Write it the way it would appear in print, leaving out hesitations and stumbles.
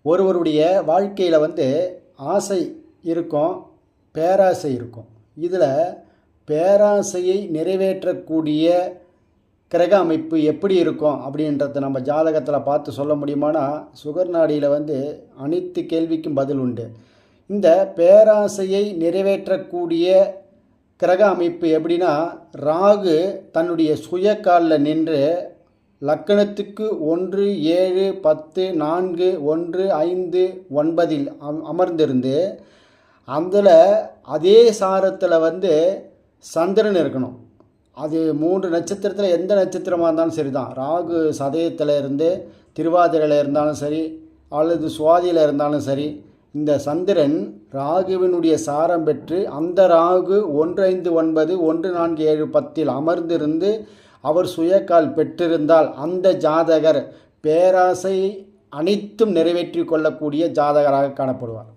ஒருவருடைய வாழ்க்கையில் ஆசை இருக்கும், பேராசை இருக்கும். இதில் பேராசையை நிறைவேற்றக்கூடிய கிரக அமைப்பு எப்படி இருக்கும் அப்படின்றத நம்ம ஜாதகத்தில் பார்த்து சொல்ல முடியுமானா, சுகர் நாடியில் அனைத்து கேள்விக்கும் பதில் உண்டு. இந்த பேராசையை நிறைவேற்றக்கூடிய கிரக அமைப்பு எப்படின்னா, ராகு தன்னுடைய சுய காலில் நின்று லக்கணத்துக்கு 1, 7, 10, 4, 1, 5, 9 அமர்ந்திருந்து அதில் அதே சாரத்தில் சந்திரன் இருக்கணும். அது 3 நட்சத்திரத்தில் எந்த நட்சத்திரமாக இருந்தாலும் சரி தான். ராகு சதயத்தில் இருந்து திருவாதிரையில் இருந்தாலும் சரி, அல்லது சுவாதியில் இருந்தாலும் சரி, இந்த சந்திரன் ராகுவினுடைய சாரம் பெற்று அந்த ராகு 1, 5, 9, 1, 4, 7, 10 அமர்ந்திருந்து அவர் சுயக்கால் பெற்றிருந்தால் அந்த ஜாதகர் பேராசை அனைத்தும் நிறைவேற்றி கொள்ளக்கூடிய ஜாதகராக காணப்படுவார்.